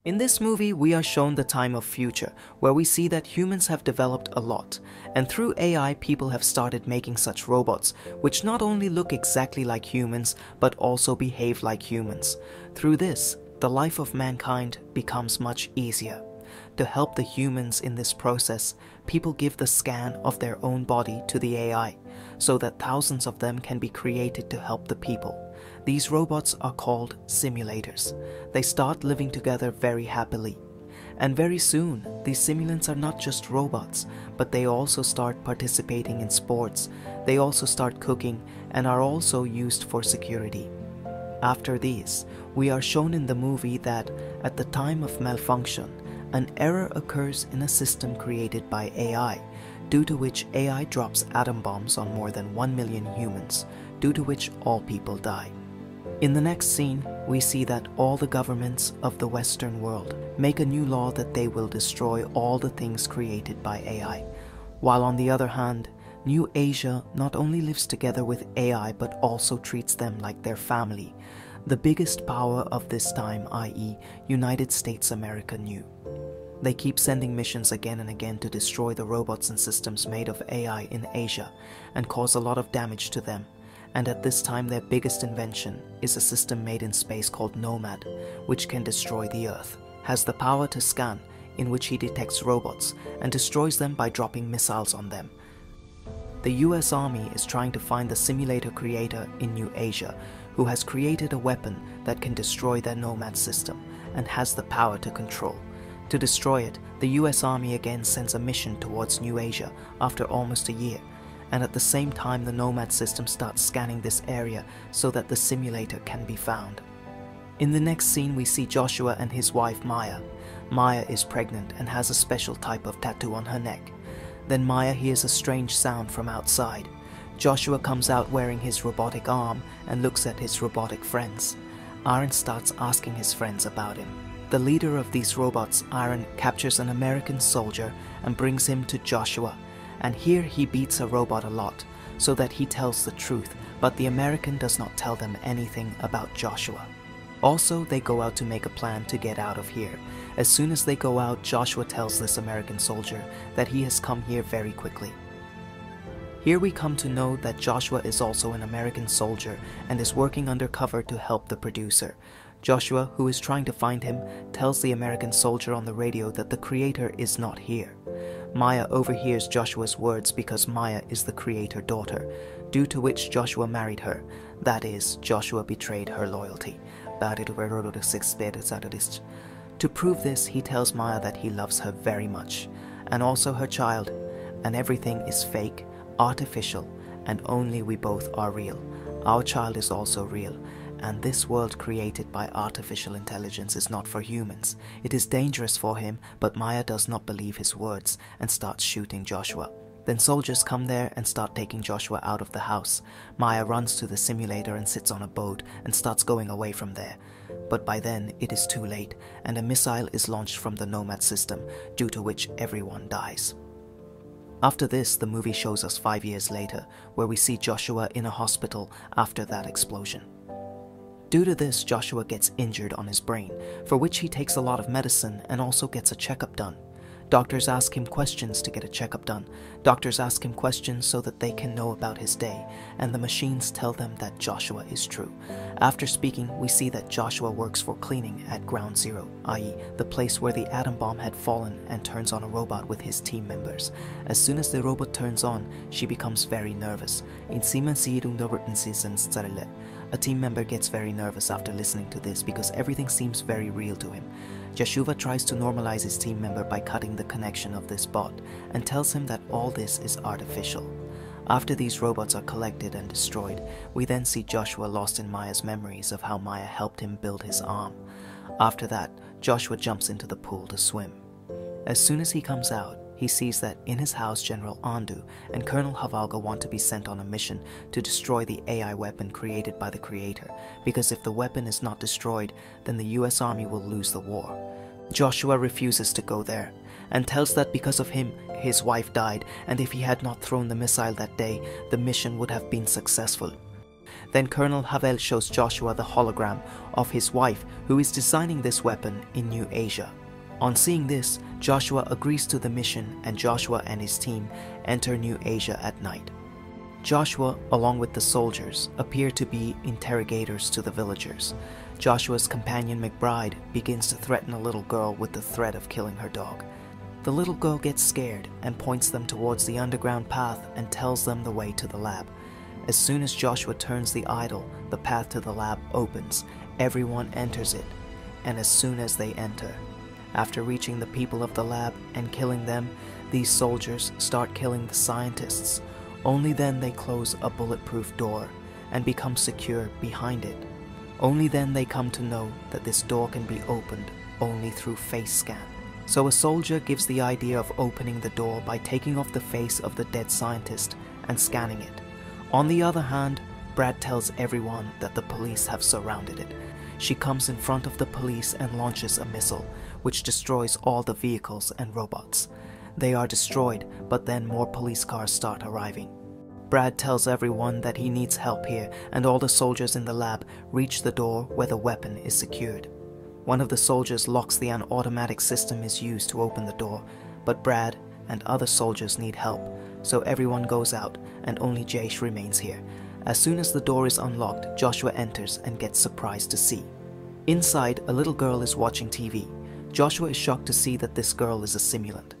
In this movie, we are shown the time of future, where we see that humans have developed a lot, and through AI, people have started making such robots, which not only look exactly like humans, but also behave like humans. Through this, the life of mankind becomes much easier. To help the humans in this process, people give the scan of their own body to the AI, so that thousands of them can be created to help the people. These robots are called simulators. They start living together very happily. And very soon, these simulants are not just robots, but they also start participating in sports, they also start cooking, and are also used for security. After these, we are shown in the movie that, at the time of malfunction, an error occurs in a system created by AI, due to which AI drops atom bombs on more than 1 million humans, due to which all people die. In the next scene, we see that all the governments of the Western world make a new law that they will destroy all the things created by AI, while on the other hand, New Asia not only lives together with AI but also treats them like their family. The biggest power of this time, i.e. United States America, knew. They keep sending missions again and again to destroy the robots and systems made of AI in Asia and cause a lot of damage to them. And at this time their biggest invention is a system made in space called Nomad, which can destroy the Earth, has the power to scan, in which he detects robots and destroys them by dropping missiles on them. The US Army is trying to find the simulator creator in New Asia, who has created a weapon that can destroy their Nomad system and has the power to control. To destroy it, the US Army again sends a mission towards New Asia after almost a year, and at the same time the Nomad system starts scanning this area so that the simulator can be found. In the next scene, we see Joshua and his wife Maya. Maya is pregnant and has a special type of tattoo on her neck. Then Maya hears a strange sound from outside. Joshua comes out wearing his robotic arm and looks at his robotic friends. Aaron starts asking his friends about him. The leader of these robots, Aaron, captures an American soldier and brings him to Joshua. And here he beats a robot a lot, so that he tells the truth, but the American does not tell them anything about Joshua. Also, they go out to make a plan to get out of here. As soon as they go out, Joshua tells this American soldier that he has come here very quickly. Here we come to know that Joshua is also an American soldier and is working undercover to help the producer. Joshua, who is trying to find him, tells the American soldier on the radio that the creator is not here. Maya overhears Joshua's words because Maya is the creator daughter, due to which Joshua married her. That is, Joshua betrayed her loyalty. To prove this, he tells Maya that he loves her very much, and also her child, and everything is fake, artificial, and only we both are real. Our child is also real, and this world created by artificial intelligence is not for humans. It is dangerous for him, but Maya does not believe his words and starts shooting Joshua. Then soldiers come there and start taking Joshua out of the house. Maya runs to the simulator and sits on a boat and starts going away from there. But by then it is too late, and a missile is launched from the Nomad system, due to which everyone dies. After this, the movie shows us 5 years later, where we see Joshua in a hospital after that explosion. Due to this, Joshua gets injured on his brain, for which he takes a lot of medicine and also gets a checkup done. Doctors ask him questions to get a checkup done. Doctors ask him questions so that they can know about his day, and the machines tell them that Joshua is true. After speaking, we see that Joshua works for cleaning at Ground Zero, i.e. the place where the atom bomb had fallen, and turns on a robot with his team members. As soon as the robot turns on, she becomes very nervous. A team member gets very nervous after listening to this because everything seems very real to him. Joshua tries to normalize his team member by cutting the connection of this bot and tells him that all this is artificial. After these robots are collected and destroyed, we then see Joshua lost in Maya's memories of how Maya helped him build his arm. After that, Joshua jumps into the pool to swim. As soon as he comes out, he sees that in his house General Andu and Colonel Havalga want to be sent on a mission to destroy the AI weapon created by the creator, because if the weapon is not destroyed, then the US Army will lose the war. Joshua refuses to go there, and tells that because of him, his wife died, and if he had not thrown the missile that day, the mission would have been successful. Then Colonel Havel shows Joshua the hologram of his wife who is designing this weapon in New Asia. On seeing this, Joshua agrees to the mission and Joshua and his team enter New Asia at night. Joshua, along with the soldiers, appear to be interrogators to the villagers. Joshua's companion McBride begins to threaten a little girl with the threat of killing her dog. The little girl gets scared and points them towards the underground path and tells them the way to the lab. As soon as Joshua turns the idol, the path to the lab opens. Everyone enters it, and as soon as they enter, after reaching the people of the lab and killing them, these soldiers start killing the scientists. Only then they close a bulletproof door and become secure behind it. Only then they come to know that this door can be opened only through face scan. So a soldier gives the idea of opening the door by taking off the face of the dead scientist and scanning it. On the other hand, Brad tells everyone that the police have surrounded it. She comes in front of the police and launches a missile, which destroys all the vehicles and robots. They are destroyed, but then more police cars start arriving. Brad tells everyone that he needs help here, and all the soldiers in the lab reach the door where the weapon is secured. One of the soldiers locks the automatic system is used to open the door, but Brad and other soldiers need help, so everyone goes out and only Jace remains here. As soon as the door is unlocked, Joshua enters and gets surprised to see. Inside, a little girl is watching TV. Joshua is shocked to see that this girl is a simulant.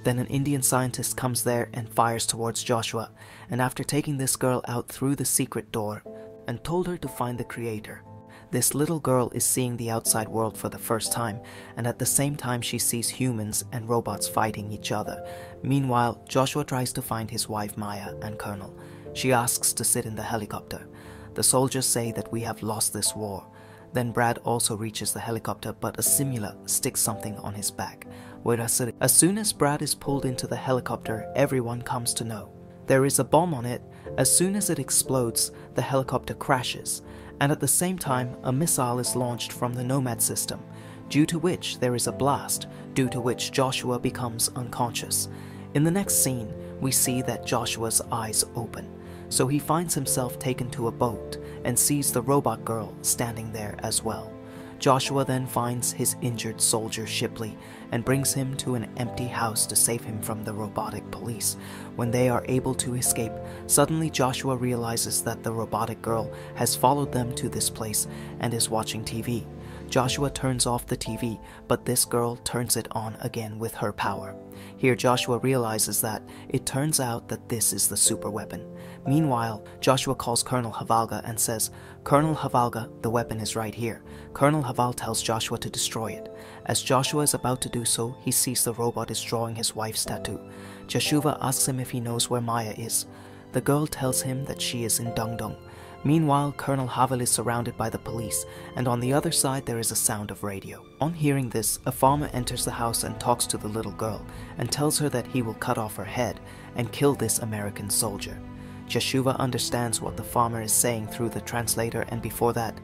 Then an Indian scientist comes there and fires towards Joshua, and after taking this girl out through the secret door and told her to find the creator, this little girl is seeing the outside world for the first time, and at the same time she sees humans and robots fighting each other. Meanwhile, Joshua tries to find his wife Maya and Colonel. She asks to sit in the helicopter. The soldiers say that we have lost this war. Then Brad also reaches the helicopter, but a simula sticks something on his back. As soon as Brad is pulled into the helicopter, everyone comes to know. There is a bomb on it. As soon as it explodes, the helicopter crashes, and at the same time, a missile is launched from the Nomad system, due to which there is a blast, due to which Joshua becomes unconscious. In the next scene, we see that Joshua's eyes open, so he finds himself taken to a boat and sees the robot girl standing there as well. Joshua then finds his injured soldier Shipley and brings him to an empty house to save him from the robotic police. When they are able to escape, suddenly Joshua realizes that the robotic girl has followed them to this place and is watching TV. Joshua turns off the TV, but this girl turns it on again with her power. Here Joshua realizes that it turns out that this is the super weapon. Meanwhile, Joshua calls Colonel Havalga and says, "Colonel Havalga, the weapon is right here." Colonel Haval tells Joshua to destroy it. As Joshua is about to do so, he sees the robot is drawing his wife's tattoo. Joshua asks him if he knows where Maya is. The girl tells him that she is in Dungdung. Meanwhile, Colonel Havel is surrounded by the police, and on the other side there is a sound of radio. On hearing this, a farmer enters the house and talks to the little girl, and tells her that he will cut off her head and kill this American soldier. Joshua understands what the farmer is saying through the translator, and before that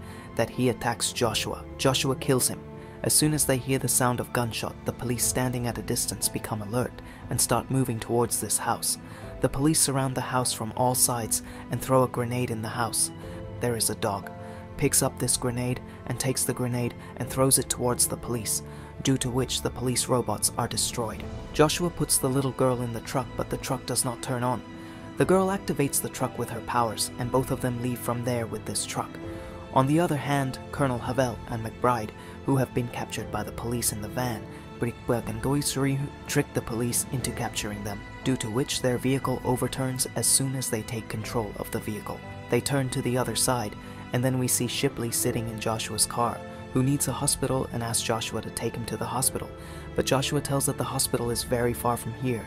he attacks Joshua. Joshua kills him. As soon as they hear the sound of gunshot, the police standing at a distance become alert and start moving towards this house. The police surround the house from all sides and throw a grenade in the house. There is a dog, picks up this grenade and takes the grenade and throws it towards the police, due to which the police robots are destroyed. Joshua puts the little girl in the truck, but the truck does not turn on. The girl activates the truck with her powers, and both of them leave from there with this truck. On the other hand, Colonel Havel and McBride, who have been captured by the police in the van, trick the police into capturing them, due to which their vehicle overturns as soon as they take control of the vehicle. They turn to the other side, and then we see Shipley sitting in Joshua's car, who needs a hospital and asks Joshua to take him to the hospital. But Joshua tells that the hospital is very far from here,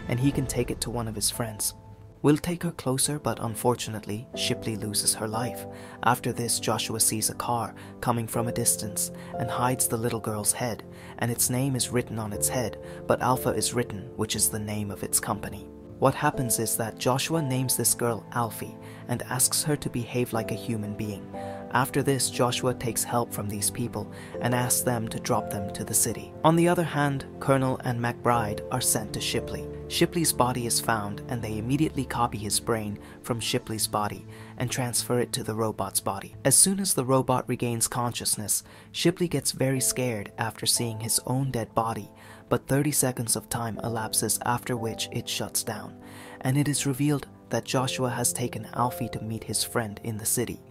and he can take it to one of his friends. We'll take her closer, but unfortunately, Shipley loses her life. After this, Joshua sees a car coming from a distance and hides the little girl's head, and its name is written on its head, but Alpha is written, which is the name of its company. What happens is that Joshua names this girl Alfie and asks her to behave like a human being. After this, Joshua takes help from these people and asks them to drop them to the city. On the other hand, Colonel and McBride are sent to Shipley. Shipley's body is found and they immediately copy his brain from Shipley's body and transfer it to the robot's body. As soon as the robot regains consciousness, Shipley gets very scared after seeing his own dead body, but 30 seconds of time elapses, after which it shuts down, and it is revealed that Joshua has taken Alfie to meet his friend in the city.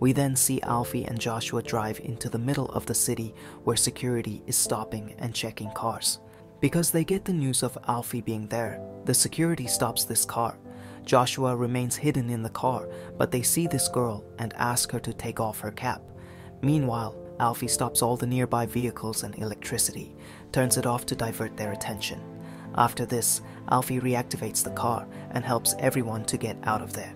We then see Alfie and Joshua drive into the middle of the city where security is stopping and checking cars. Because they get the news of Alfie being there, the security stops this car. Joshua remains hidden in the car, but they see this girl and ask her to take off her cap. Meanwhile, Alfie stops all the nearby vehicles and electricity, turns it off to divert their attention. After this, Alfie reactivates the car and helps everyone to get out of there.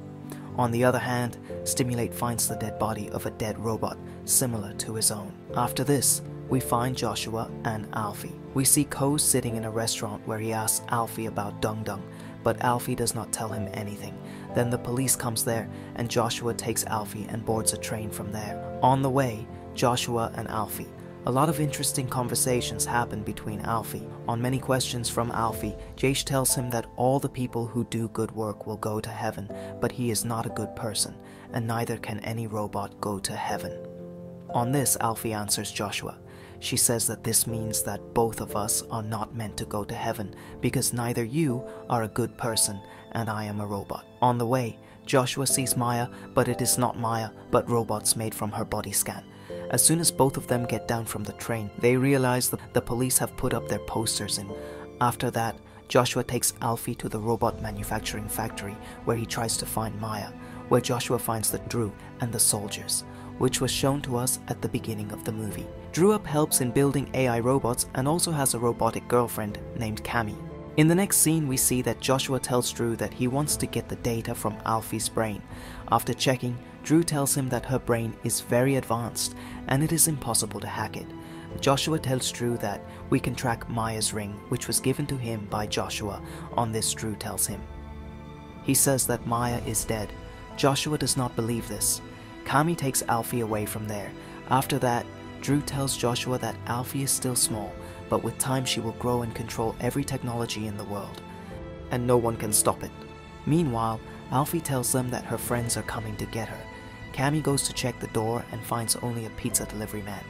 On the other hand, Stimulate finds the dead body of a dead robot similar to his own. After this, we find Joshua and Alfie. We see Coase sitting in a restaurant where he asks Alfie about Dung Dung, but Alfie does not tell him anything. Then the police comes there and Joshua takes Alfie and boards a train from there. On the way, Joshua and Alfie. A lot of interesting conversations happen between Alfie. On many questions from Alfie, Jace tells him that all the people who do good work will go to heaven, but he is not a good person, and neither can any robot go to heaven. On this, Alfie answers Joshua. She says that this means that both of us are not meant to go to heaven because neither you are a good person and I am a robot. On the way, Joshua sees Maya, but it is not Maya, but robots made from her body scan. As soon as both of them get down from the train, they realize that the police have put up their posters in. After that, Joshua takes Alfie to the robot manufacturing factory where he tries to find Maya, where Joshua finds the Drew and the soldiers, which was shown to us at the beginning of the movie. Drew helps in building AI robots and also has a robotic girlfriend named Cammy. In the next scene, we see that Joshua tells Drew that he wants to get the data from Alfie's brain. After checking, Drew tells him that her brain is very advanced and it is impossible to hack it. Joshua tells Drew that we can track Maya's ring, which was given to him by Joshua. On this, Drew tells him. He says that Maya is dead. Joshua does not believe this. Cammy takes Alfie away from there. After that, Drew tells Joshua that Alfie is still small, but with time she will grow and control every technology in the world, and no one can stop it. Meanwhile, Alfie tells them that her friends are coming to get her. Cammy goes to check the door and finds only a pizza delivery man.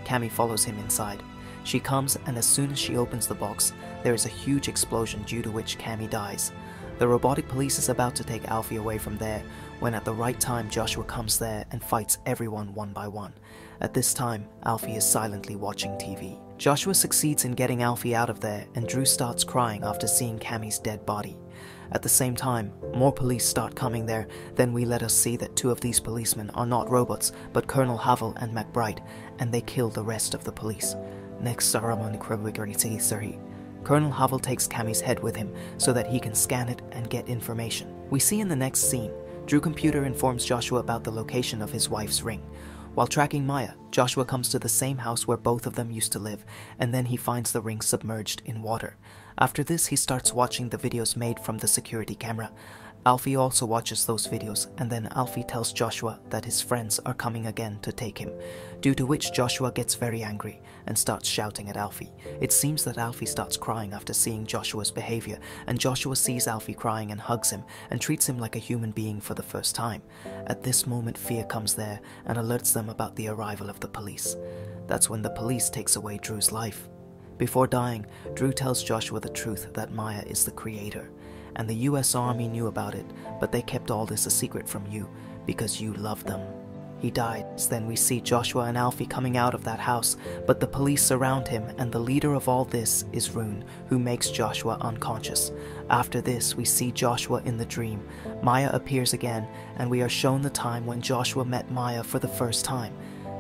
Cammy follows him inside. She comes, and as soon as she opens the box, there is a huge explosion due to which Cammy dies. The robotic police is about to take Alfie away from there, when at the right time Joshua comes there and fights everyone one by one. At this time, Alfie is silently watching TV. Joshua succeeds in getting Alfie out of there, and Drew starts crying after seeing Cammy's dead body. At the same time, more police start coming there. Then we let us see that two of these policemen are not robots, but Colonel Havel and McBride, and they kill the rest of the police. Next, Colonel Havel takes Cammy's head with him so that he can scan it and get information. We see in the next scene, Drew Computer informs Joshua about the location of his wife's ring. While tracking Maya, Joshua comes to the same house where both of them used to live, and then he finds the ring submerged in water. After this, he starts watching the videos made from the security camera. Alfie also watches those videos, and then Alfie tells Joshua that his friends are coming again to take him, due to which Joshua gets very angry and starts shouting at Alfie. It seems that Alfie starts crying after seeing Joshua's behavior, and Joshua sees Alfie crying and hugs him and treats him like a human being for the first time. At this moment, Fear comes there and alerts them about the arrival of the police. That's when the police takes away Drew's life. Before dying, Drew tells Joshua the truth that Maya is the creator, and the US Army knew about it, but they kept all this a secret from you because you loved them. He died. Then we see Joshua and Alfie coming out of that house, but the police surround him, and the leader of all this is Rune, who makes Joshua unconscious. After this, we see Joshua in the dream. Maya appears again, and we are shown the time when Joshua met Maya for the first time.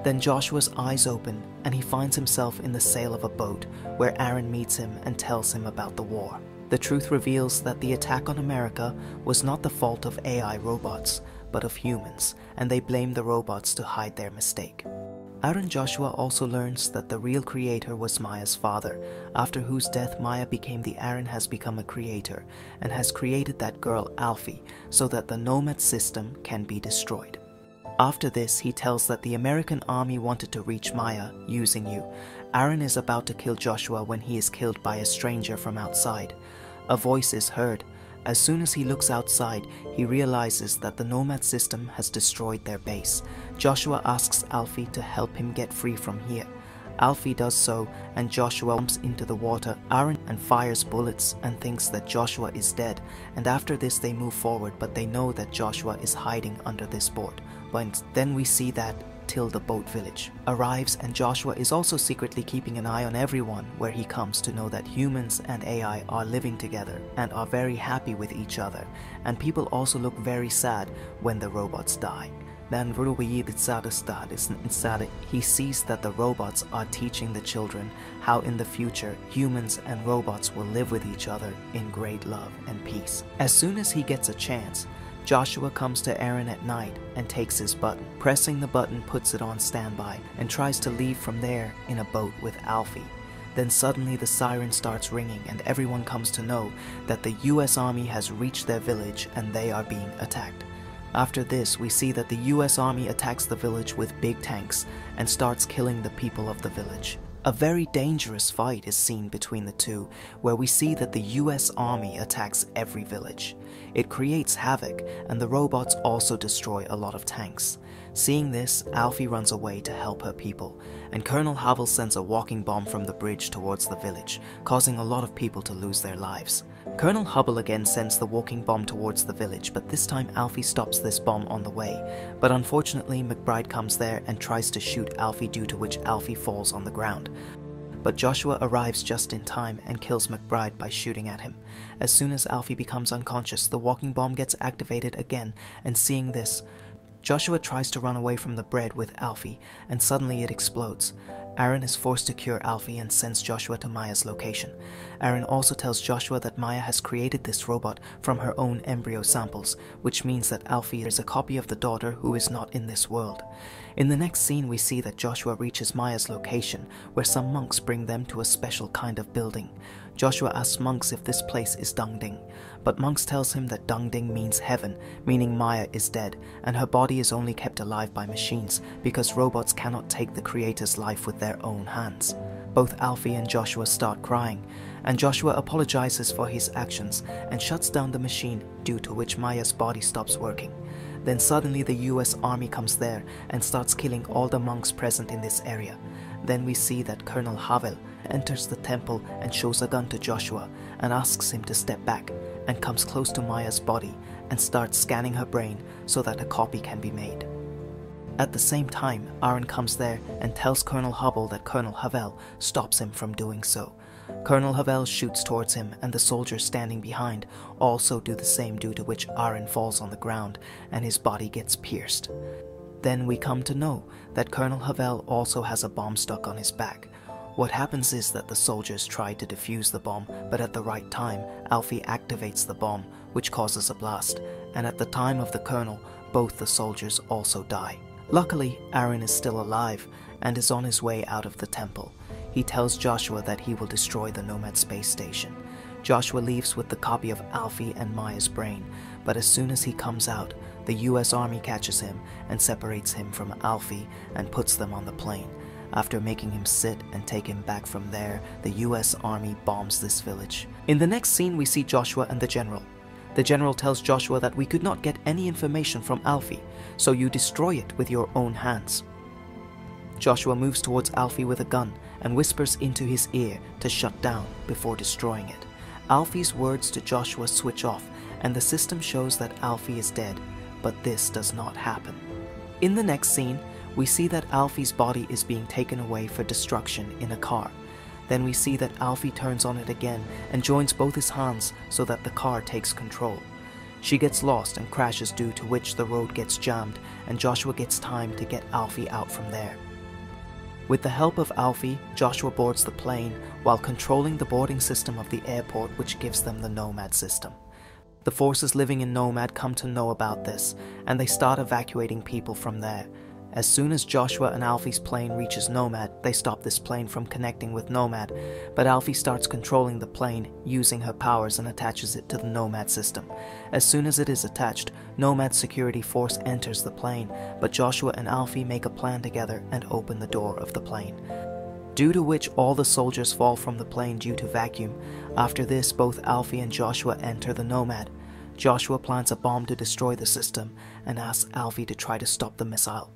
Then Joshua's eyes open, and he finds himself in the sail of a boat, where Aaron meets him and tells him about the war. The truth reveals that the attack on America was not the fault of AI robots, but of humans, and they blame the robots to hide their mistake. Aaron Joshua also learns that the real creator was Maya's father, after whose death Maya became the Aaron has become a creator, and has created that girl Alfie, so that the Nomad system can be destroyed. After this, he tells that the American army wanted to reach Maya using you. Aaron is about to kill Joshua when he is killed by a stranger from outside. A voice is heard. As soon as he looks outside, he realizes that the Nomad system has destroyed their base. Joshua asks Alfie to help him get free from here. Alfie does so, and Joshua jumps into the water. Aaron and fires bullets and thinks that Joshua is dead, and after this they move forward, but they know that Joshua is hiding under this boat. But then we see that till the boat village arrives, and Joshua is also secretly keeping an eye on everyone where he comes to know that humans and AI are living together and are very happy with each other, and people also look very sad when the robots die. Then he sees that the robots are teaching the children how in the future humans and robots will live with each other in great love and peace. As soon as he gets a chance, Joshua comes to Aaron at night and takes his button. Pressing the button puts it on standby and tries to leave from there in a boat with Alfie. Then suddenly the siren starts ringing and everyone comes to know that the US Army has reached their village and they are being attacked. After this, we see that the US Army attacks the village with big tanks and starts killing the people of the village. A very dangerous fight is seen between the two, where we see that the US Army attacks every village. It creates havoc, and the robots also destroy a lot of tanks. Seeing this, Alfie runs away to help her people, and Colonel Havel sends a walking bomb from the bridge towards the village, causing a lot of people to lose their lives. Colonel Hubble again sends the walking bomb towards the village, but this time Alfie stops this bomb on the way. But unfortunately, McBride comes there and tries to shoot Alfie, due to which Alfie falls on the ground. But Joshua arrives just in time and kills McBride by shooting at him. As soon as Alfie becomes unconscious, the walking bomb gets activated again, and seeing this, Joshua tries to run away from the bread with Alfie, and suddenly it explodes. Aaron is forced to cure Alfie and sends Joshua to Maya's location. Aaron also tells Joshua that Maya has created this robot from her own embryo samples, which means that Alfie is a copy of the daughter who is not in this world. In the next scene, we see that Joshua reaches Maya's location, where some monks bring them to a special kind of building. Joshua asks monks if this place is Dungding, but monks tells him that Dungding means heaven, meaning Maya is dead, and her body is only kept alive by machines, because robots cannot take the creator's life with their own hands. Both Alfie and Joshua start crying, and Joshua apologizes for his actions and shuts down the machine, due to which Maya's body stops working. Then suddenly the US Army comes there and starts killing all the monks present in this area. Then we see that Colonel Havel enters the temple and shows a gun to Joshua and asks him to step back, and comes close to Maya's body and starts scanning her brain so that a copy can be made. At the same time, Aaron comes there and tells Colonel Hubble that Colonel Havel stops him from doing so. Colonel Havel shoots towards him, and the soldiers standing behind also do the same, due to which Aaron falls on the ground and his body gets pierced. Then we come to know that Colonel Havel also has a bomb stuck on his back. What happens is that the soldiers try to defuse the bomb, but at the right time, Alfie activates the bomb, which causes a blast, and at the time of the colonel, both the soldiers also die. Luckily, Aaron is still alive and is on his way out of the temple. He tells Joshua that he will destroy the Nomad space station. Joshua leaves with the copy of Alfie and Maya's brain, but as soon as he comes out, the US Army catches him and separates him from Alfie and puts them on the plane. After making him sit and take him back from there, the US Army bombs this village. In the next scene, we see Joshua and the general. The general tells Joshua that we could not get any information from Alfie, so you destroy it with your own hands. Joshua moves towards Alfie with a gun and whispers into his ear to shut down before destroying it. Alfie's words to Joshua switch off, and the system shows that Alfie is dead, but this does not happen. In the next scene, we see that Alfie's body is being taken away for destruction in a car. Then we see that Alfie turns on it again and joins both his hands so that the car takes control. She gets lost and crashes, due to which the road gets jammed, and Joshua gets time to get Alfie out from there. With the help of Alfie, Joshua boards the plane while controlling the boarding system of the airport, which gives them the Nomad system. The forces living in Nomad come to know about this, and they start evacuating people from there. As soon as Joshua and Alfie's plane reaches Nomad, they stop this plane from connecting with Nomad, but Alfie starts controlling the plane using her powers and attaches it to the Nomad system. As soon as it is attached, Nomad's security force enters the plane, but Joshua and Alfie make a plan together and open the door of the plane, due to which all the soldiers fall from the plane due to vacuum. After this, both Alfie and Joshua enter the Nomad. Joshua plants a bomb to destroy the system and asks Alfie to try to stop the missile.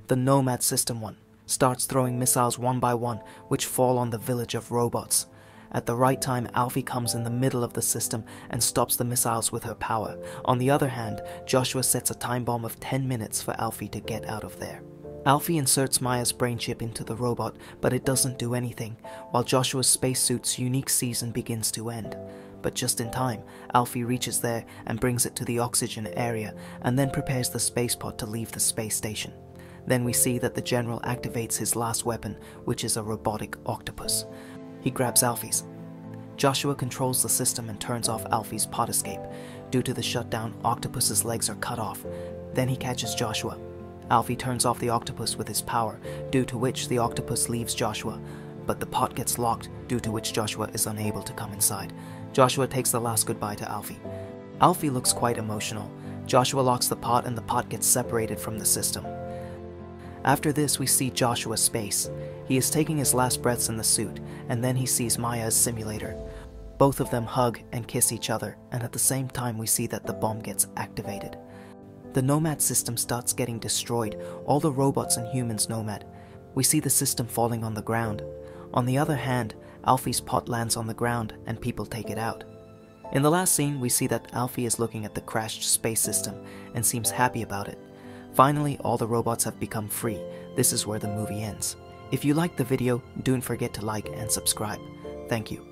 The Nomad System 1 starts throwing missiles one by one, which fall on the village of robots. At the right time, Alfie comes in the middle of the system and stops the missiles with her power. On the other hand, Joshua sets a time bomb of 10 minutes for Alfie to get out of there. Alfie inserts Maya's brain chip into the robot, but it doesn't do anything, while Joshua's spacesuit's unique season begins to end. But just in time, Alfie reaches there and brings it to the oxygen area, and then prepares the space pod to leave the space station. Then we see that the general activates his last weapon, which is a robotic octopus. He grabs Alfie's. Joshua controls the system and turns off Alfie's pod escape. Due to the shutdown, Octopus's legs are cut off. Then he catches Joshua. Alfie turns off the octopus with his power, due to which the octopus leaves Joshua, but the pod gets locked, due to which Joshua is unable to come inside. Joshua takes the last goodbye to Alfie. Alfie looks quite emotional. Joshua locks the pod and the pod gets separated from the system. After this, we see Joshua's space. He is taking his last breaths in the suit, and then he sees Maya's simulator. Both of them hug and kiss each other, and at the same time we see that the bomb gets activated. The Nomad system starts getting destroyed, all the robots and humans Nomad. We see the system falling on the ground. On the other hand, Alfie's pod lands on the ground and people take it out. In the last scene, we see that Alfie is looking at the crashed space system and seems happy about it. Finally, all the robots have become free. This is where the movie ends. If you liked the video, don't forget to like and subscribe. Thank you.